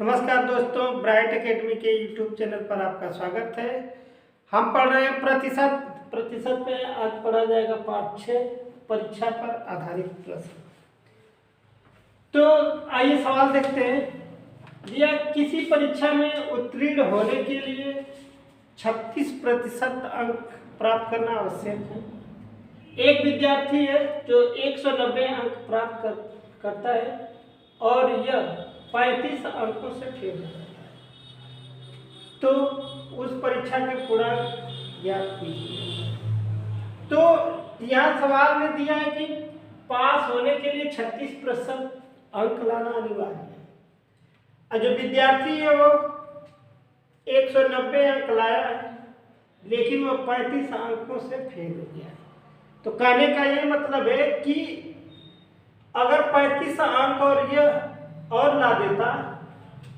नमस्कार दोस्तों, bright academy के यूट्यूब चैनल पर आपका स्वागत है। हम पढ़ रहे हैं प्रतिशत पे आज पढ़ा जाएगा पाठ 6 परीक्षा पर आधारित प्रश्न। तो आइए सवाल देखते हैं। यह किसी परीक्षा में उत्तीर्ण होने के लिए 36% अंक प्राप्त करना आवश्यक है। एक विद्यार्थी है जो 190 अंक प्राप्त करता है और यह 35 अंकों से फेल हो जाता है, तो उस परीक्षा के पूर्णांक ज्ञात कीजिए। तो यहाँ सवाल में दिया है कि पास होने के लिए 36% अंक लाना अनिवार्य है। और जो विद्यार्थी है वो 190 अंक लाया है, लेकिन वो 35 अंकों से फेल हो गया है। तो कहने का ये मतलब है कि अगर 35 अंक और यह और ला देता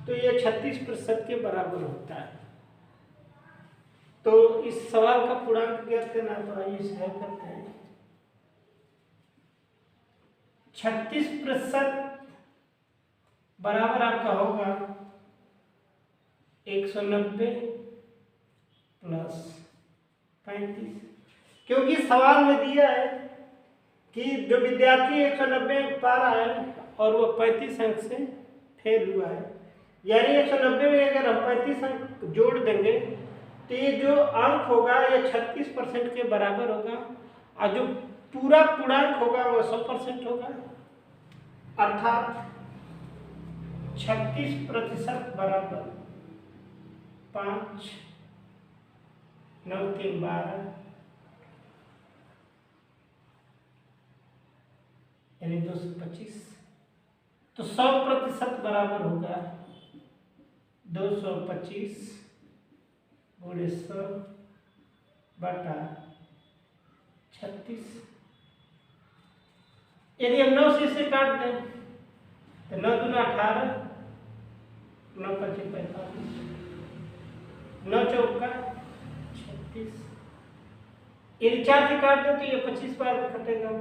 तो ये 36% के बराबर होता है। तो इस सवाल का पूर्णांक ज्ञात करना, तो आइए इसे हल करते हैं। 36% बराबर आपका होगा 190 प्लस 35, क्योंकि सवाल में दिया है कि जो विद्यार्थी 190 अंक पा रहा है और वो 35 अंक से फेल हुआ है, यानी 190 में अगर हम 35 अंक जोड़ देंगे तो ये जो अंक होगा ये 36% के बराबर होगा, और जो पूरा पूर्णांक होगा वो 100% होगा। अर्थात 36% बराबर 5 9 3 12 यानी 225। तो 100% बराबर होगा 225 गुणे 100 बटा 36। यदि हम 9 से इसे काट दें तो 9 दूना 18, 9 पचे 45, 9 चौका 36। यदि 4 से काट दें तो ये 25 बार में कटेगा,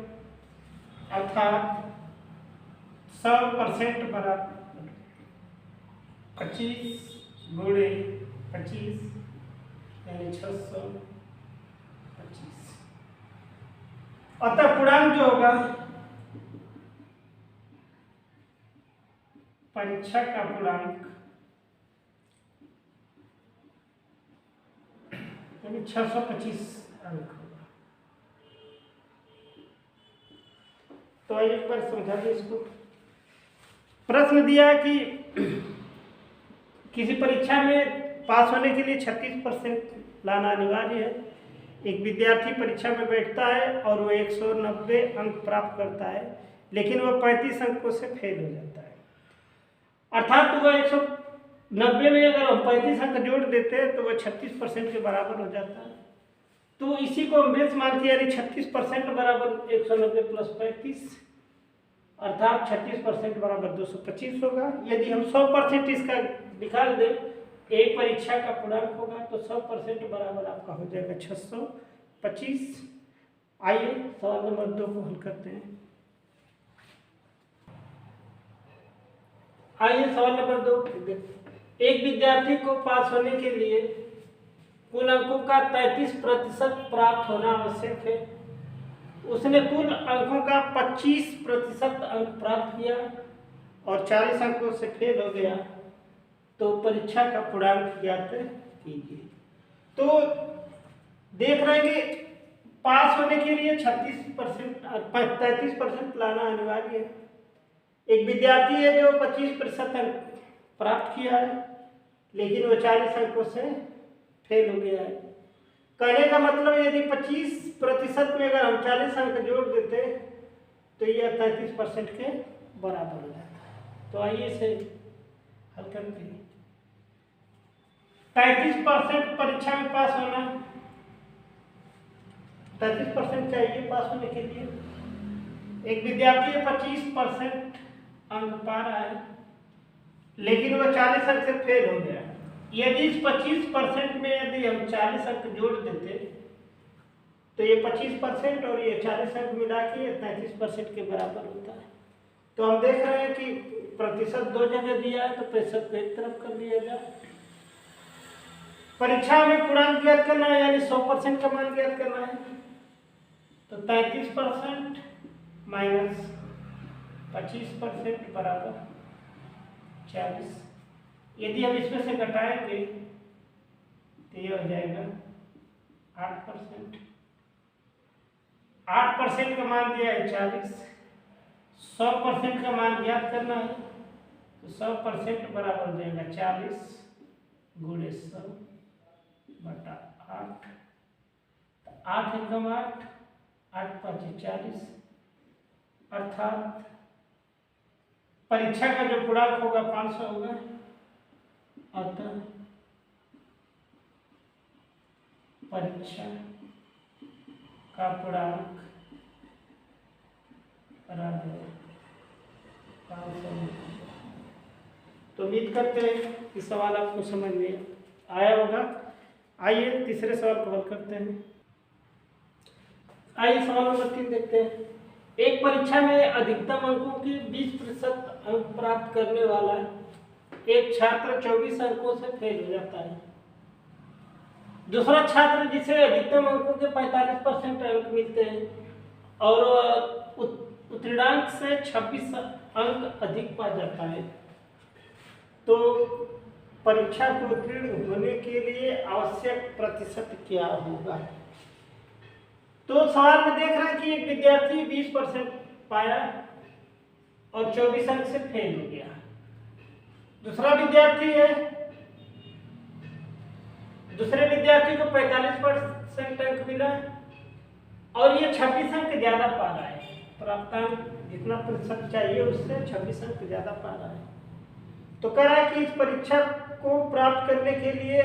अर्थात 100% बराबर 25 गुणे 25 यानी 625। अतः पूर्णांक जो होगा परीक्षा का पूर्णांक यानी 625 अंक होगा। तो एक बार समझा दें इसको। प्रश्न दिया है कि किसी परीक्षा में पास होने के लिए 36% लाना अनिवार्य है। एक विद्यार्थी परीक्षा में बैठता है और वो 190 अंक प्राप्त करता है, लेकिन वह 35 अंकों से फेल हो जाता है। अर्थात वह 190 में अगर हम 35 अंक जोड़ देते हैं तो वह 36% के बराबर हो जाता है। तो इसी को हम बेस मान के, यानी 36% बराबर 190 प्लस 35, अर्थात 36% बराबर 225 होगा। यदि हम 100% इसका निकाल दें, एक परीक्षा का पूर्णांक होगा, तो 100% बराबर आपका हो जाएगा 625। आइए सवाल नंबर 2 को हल करते हैं। आइए सवाल नंबर 2। एक विद्यार्थी को पास होने के लिए कुल अंकों का 33% प्राप्त होना आवश्यक है। उसने कुल अंकों का 25% अंक प्राप्त किया और 40 अंकों से फेल हो गया, तो परीक्षा का पूर्णांक ज्ञात कीजिए। तो देख रहे हैं कि पास होने के लिए 33% लाना अनिवार्य है। एक विद्यार्थी है जो 25% अंक प्राप्त किया है, लेकिन वो 40 अंकों से फेल हो गया है। कहने का मतलब यदि 25% में अगर हम 40 अंक जोड़ देते तो यह 33% के बराबर हो जाता है। तो आइए इसे हल करते हैं। 33% परीक्षा में पास होना, 33% चाहिए पास होने के लिए। एक विद्यार्थी 25% अंक पा रहा है, लेकिन वह 40 अंक से फेल हो गया। यदि इस 25% में यदि हम 40 अंक जोड़ देते तो ये 25% और ये 40 अंक मिला के 33% के बराबर होता है। तो हम देख रहे हैं कि प्रतिशत दो जगह दिया है, तो प्रतिशत को एक तरफ कर दिया जाए। परीक्षा में पूर्णांक ज्ञात करना है, यानी 100% का मान ज्ञात करना है। तो 33% माइनस 25% बराबर 40। यदि हम इसमें से घटाएंगे तो ये हो जाएगा 8%। 8% का मान दिया है 40, 100% का मान ज्ञात करना है, तो 100% बराबर हो जाएगा 40 गुणे 100 बटा 8। 8 एकम 8, 8 5 40, अर्थात परीक्षा का जो पूर्णांक होगा 500 होगा। अतः परीक्षा का पूर्णांक बराबर 500। तो उम्मीद करते हैं कि सवाल आपको समझ में आया होगा। आइए तीसरे सवाल को हल करते हैं। आइए सवाल नंबर 3 देखते हैं। एक परीक्षा में अधिकतम अंकों की 20% अंक प्राप्त करने वाला एक छात्र 24 अंकों से फेल हो जाता है। दूसरा छात्र जिसे अधिकतम अंकों के 45% अंक मिलते हैं और उत्तीर्णांक से 26 अंक अधिक पा जाता है, तो परीक्षा को उत्तीर्ण होने के लिए आवश्यक प्रतिशत क्या होगा। तो सवाल में देख रहे हैं कि एक विद्यार्थी 20% पाया और 24 अंक से फेल हो गया। दूसरा विद्यार्थी है, दूसरे विद्यार्थी को 45% अंक मिला और ये 26 अंक ज्यादा पा रहा है। प्राप्तांक जितना प्रतिशत चाहिए उससे 26 अंक ज्यादा पा रहा है। तो कह रहा है कि इस परीक्षा को प्राप्त करने के लिए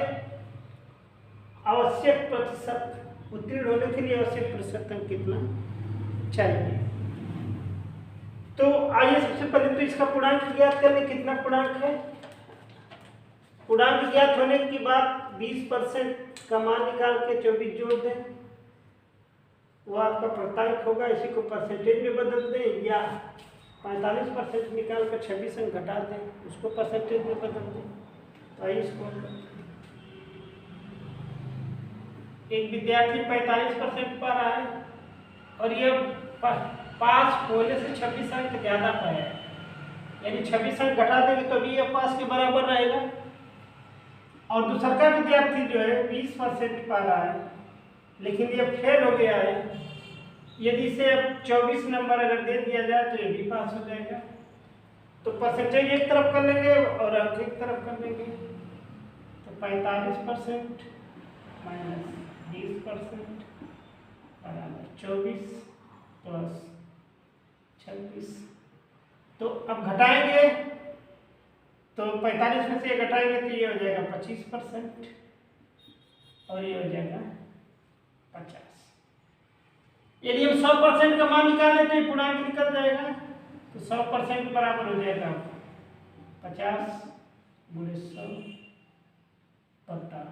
आवश्यक प्रतिशत, उत्तीर्ण होने के लिए आवश्यक प्रतिशत अंक कितना चाहिए। तो आइए सबसे पहले तो इसका पूर्णांक ज्ञात करने। कितना पूर्णांक है। पूर्णांक ज्ञात होने के बाद 20% का मान निकाल के 24 जोड़ दें, वो आपका प्राप्तांक होगा। इसी को परसेंटेज में बदल दें या 45% निकाल कर 26 अंक घटा दें, उसको परसेंटेज में बदल दें। तो आइए इसको एक विद्यार्थी 45% पा रहा है और ये पास होने से 26 अंक ज्यादा पाया है, यानी 26 अंक घटा देंगे तो भी ये पास के बराबर रहेगा। और दूसरा का विद्यार्थी जो है 20% पा रहा है लेकिन ये फेल हो गया है। यदि इसे 24 नंबर अगर दे दिया जाए तो ये भी पास हो जाएगा। तो परसेंटेज एक तरफ कर लेंगे और अंक एक तरफ कर लेंगे। तो 45% माइनस 20% बराबर 24 प्लस 26। तो अब घटाएंगे तो 45 में से ये घटाएंगे तो ये हो जाएगा 25% और ये हो जाएगा 50। यदि हम 100% का मान निकालें तो ये पूर्णांक निकल जाएगा। तो 100% बराबर हो जाएगा 50 गुणे 100 बटा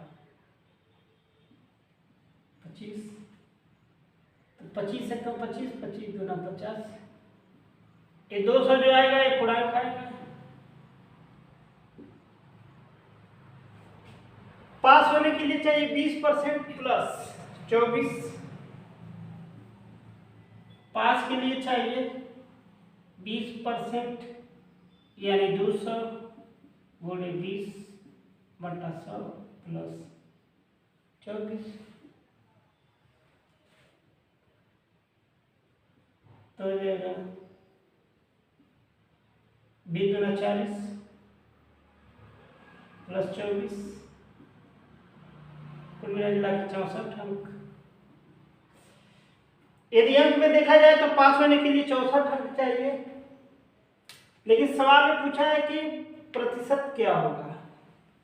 25। तो 25 से कम 25, 25 गुना 50, ये 200 जो आएगा ये पूर्णांक आएगा। पास होने के लिए चाहिए 20% प्लस 24। पास के लिए चाहिए 20% यानी 200 गुणे 20 बटा 100 प्लस 24। तो हो जाएगा 20 गुना 40 प्लस 24, कुल मिला के 64 अंक। यदि अंक में देखा जाए तो पास होने के लिए 64 अंक चाहिए, लेकिन सवाल में पूछा है कि प्रतिशत क्या होगा,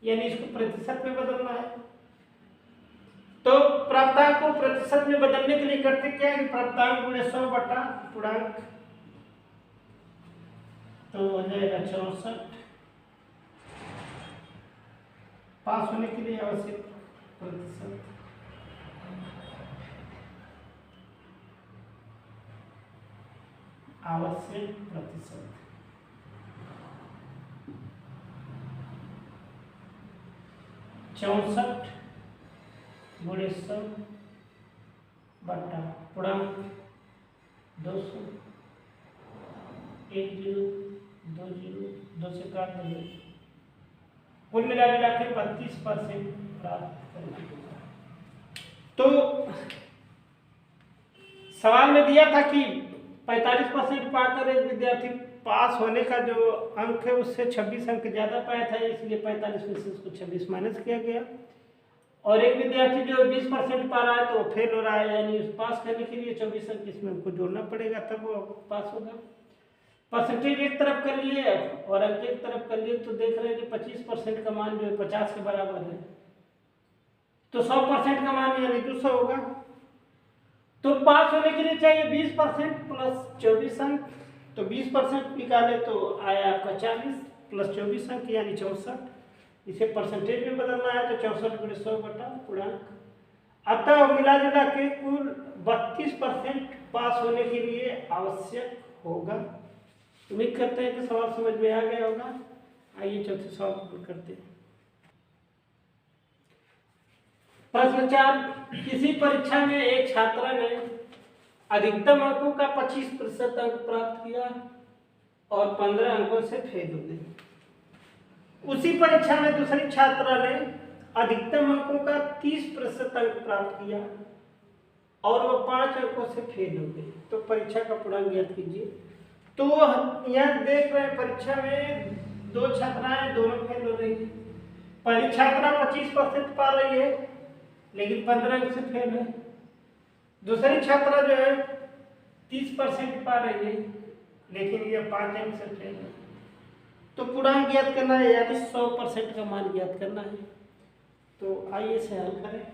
यानी इसको प्रतिशत में बदलना है। तो प्राप्तांक को प्रतिशत में बदलने के लिए करते क्या है, प्राप्तांक गुणे 100 बटा पूर्णांक, तो हो जाएगा 64। पास होने के लिए आवश्यक प्रतिशत आवश्यक प्रतिशत। 64 गुणे 100 बटा पूर्णांक 200, 1 0 2 0 2 से काट देंगे, कुल मिला के 32% प्राप्त करेंगे। तो सवाल में दिया था कि 45% पाकर एक विद्यार्थी पास होने का जो अंक है उससे 26 अंक ज़्यादा पाया था, इसलिए 45 में से उसको 26 माइनस किया गया। और एक विद्यार्थी जो 20% पा रहा है तो फेल हो रहा है, यानी पास करने के लिए 24 अंक इसमें हमको जोड़ना पड़ेगा, तब वो पास होगा। परसेंटेज एक तरफ कर लिए और अंक एक तरफ कर लिए, तो देख रहे हैं कि 25% का मान जो है 50 के बराबर है, तो 100% का मान यानी 200 होगा। तो पास होने के लिए चाहिए 20% प्लस 24 अंक, तो 20% निकाले तो आया आपका 40 प्लस 24 अंक यानी 64। इसे परसेंटेज में बदलना है तो 64 गुणे 100 बटा पूर्णांक। अतः मिला जुला के कुल 32% पास होने के लिए आवश्यक होगा। उम्मीद करते हैं कि सवाल समझ में आ गया होगा। आइए चौथे सवाल करते हैं। प्रश्न 4, किसी परीक्षा में एक छात्र ने अधिकतम अंकों का 25% अंक प्राप्त किया और 15 अंकों से फेल हो गए। उसी परीक्षा में दूसरी छात्रा ने अधिकतम अंकों का 30% अंक प्राप्त किया और वो 5 अंकों से फेल हो गई। तो परीक्षा का पूर्णांक ज्ञात कीजिए। तो यहाँ देख रहे हैं परीक्षा में दो छात्राएं दोनों फेल हो रही है। पहली छात्रा 25% पा रही है लेकिन 15 अंक से फेल है। दूसरी छात्रा जो है 30% पा रही है लेकिन ये 5 अंक से फेल है। तो पूर्णांक ज्ञात करना है यानी 100% का मान ज्ञात करना है। तो आइए इसे हल करें।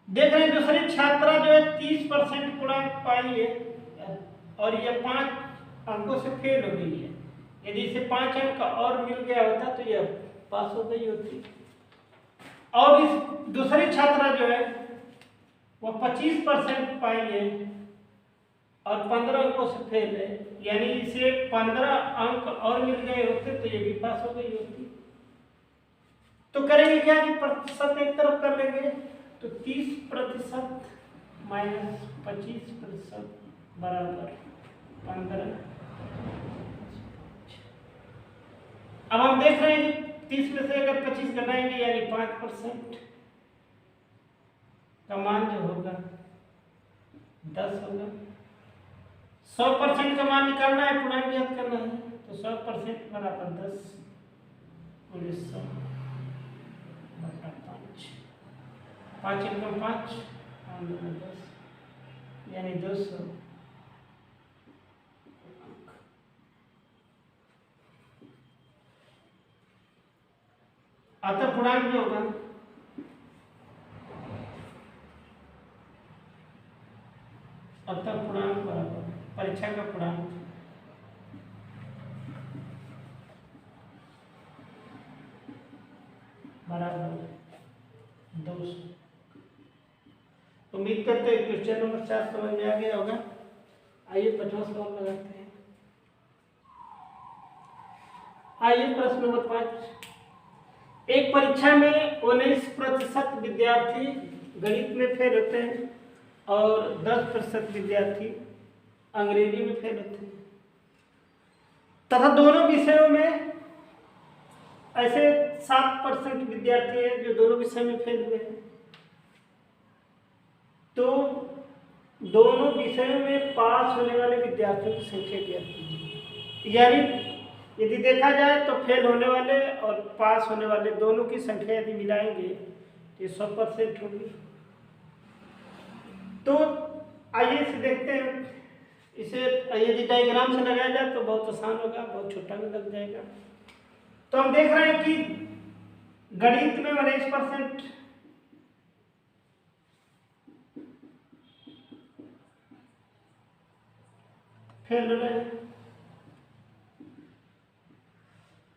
देख रहे हैं दूसरी छात्रा जो है 30% पूर्णांक पाई है और ये 5 अंकों से फेल हो गई है। यदि इसे 5 अंक और मिल गया होता तो यह पास हो गई होती। और इस दूसरी छात्रा जो है वो 25% पाई है और 15 अंकों से फेल है, यानी इसे 15 अंक और मिल गए होते तो ये भी पास हो गई होती। तो करेंगे क्या कि प्रतिशत एक तरफ कर लेंगे, तो 30% माइनस 25% बराबर 15। अब हम देख रहे हैं कि 30 में से अगर 25 घटाएंगे यानी 5% का मान जो होगा 10 होगा। 100% का मान निकालना है, पूर्णांक ज्ञात करना है, तो 100% बराबर 10 गुणे 100 बटा 5। 5 एकम 5 और 10 यानी 200 अतः पूर्णांक जो होगा पूर्णांक बराबर परीक्षा का पूर्णांक बराबर 200। उम्मीद करते हैं क्वेश्चन नंबर 4 समझ में आ गया होगा। आइए 5वां सवाल लगाते हैं। आइए प्रश्न नंबर 5। एक परीक्षा में 19% विद्यार्थी गणित में फेल होते हैं और 10% विद्यार्थी अंग्रेजी में फेल होते हैं तथा दोनों विषयों में ऐसे 7% विद्यार्थी हैं जो दोनों विषय में फेल हुए हैं। तो दोनों विषयों में पास होने वाले विद्यार्थियों की संख्या ज्ञात कीजिए। यानी यदि देखा जाए तो फेल होने वाले और पास होने वाले दोनों की संख्या यदि मिलाएंगे तो 100% होगी। तो आइए इसे देखते हैं। इसे यदि डायग्राम से लगाया जाए तो बहुत आसान होगा, बहुत छोटा भी लग जाएगा। तो हम देख रहे हैं कि गणित में 19% फेल हो रहे हैं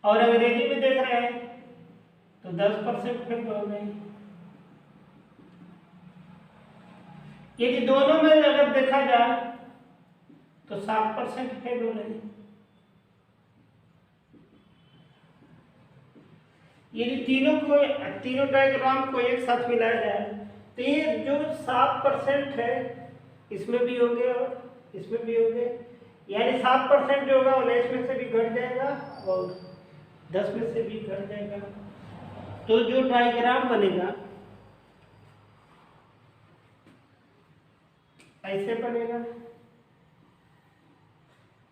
और अंग्रेजी में देख रहे हैं तो 10% फेल हो गए। यदि दोनों में अगर देखा जाए तो 7% फेल हो रहे हैं। यदि तीनों डायग्राम को एक साथ मिलाया जाए तो ये जो 7% है इसमें भी होंगे और इसमें भी होंगे, यानी 7% जो होगा 19 में से भी घट जाएगा और 10 में से भी घट जाएगा। तो जो डायग्राम बनेगा ऐसे बनेगा,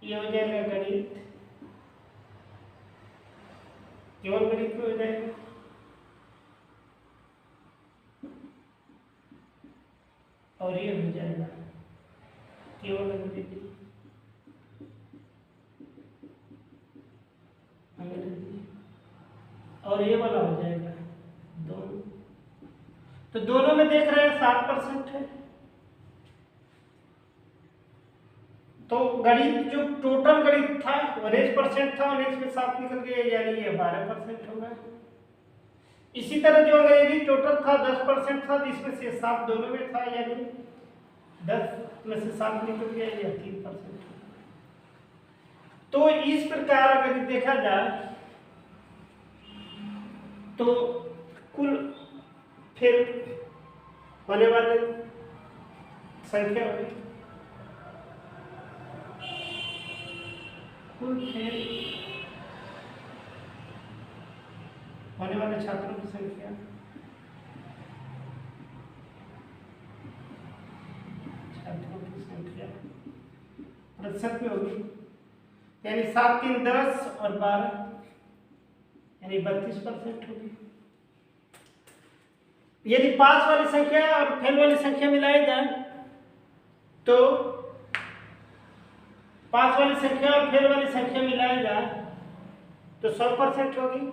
ये हो जाएगा गणित, केवल गणित में हो जाएगा। और ये हो जाएगा केवल अंग्रेजी, और ये वाला हो जाएगा दोनों। तो दोनों में देख रहे हैं 7% है। तो गणित जो टोटल गणित था 19% था, 19 में 7 निकल गया, यानी ये 12% होगा। इसी तरह जो अंग्रेजी टोटल था 10% था, जिसमें से 7 दोनों में था, यानी 10 में से 7 निकल गया, या 3%। तो इस प्रकार अगर देखा जाए तो कुल फेल होने वाले संख्या होगी, कुल फेल होने वाले छात्रों की संख्या प्रतिशत में होगी, यानी 7, 3, 10 और 12, यानी 32% होगी। यदि पास वाली संख्या और फेल वाली संख्या मिलाई जाए तो पास वाली संख्या और फेल वाली संख्या मिलाई जाए तो 100% होगी,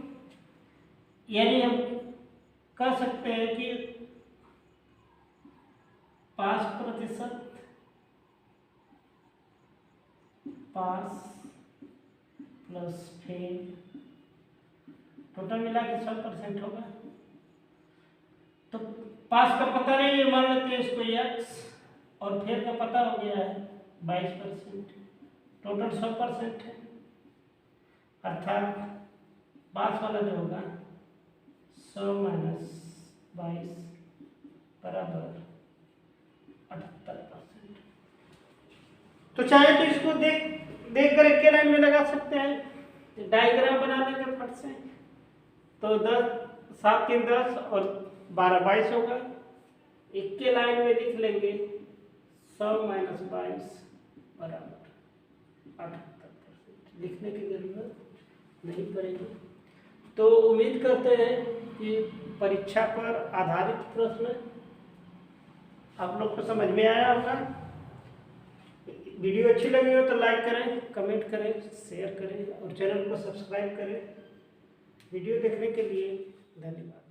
यानी हम कह सकते हैं कि 5% पास प्लस फेल, टोटल मिला के 100% होगा। तो पास का पता नहीं है, मान लेते हैं इसको x, और फेल का पता हो गया है 22%, टोटल 100% है। अर्थात पास वाला जो होगा 100 माइनस 22 बराबर 78%। तो चाहे तो इसको देख कर एक लाइन में लगा सकते हैं, डायग्राम बना लेंगे फट से, तो 7, 3, 10 और 12, 22 होगा। एक के लाइन में लिख लेंगे 100 माइनस 22 बराबर 78%, लिखने की जरूरत नहीं पड़ेगी। तो उम्मीद करते हैं कि परीक्षा पर आधारित प्रश्न आप लोग को समझ में आया होगा। वीडियो अच्छी लगी हो तो लाइक करें, कमेंट करें, शेयर करें और चैनल को सब्सक्राइब करें। वीडियो देखने के लिए धन्यवाद।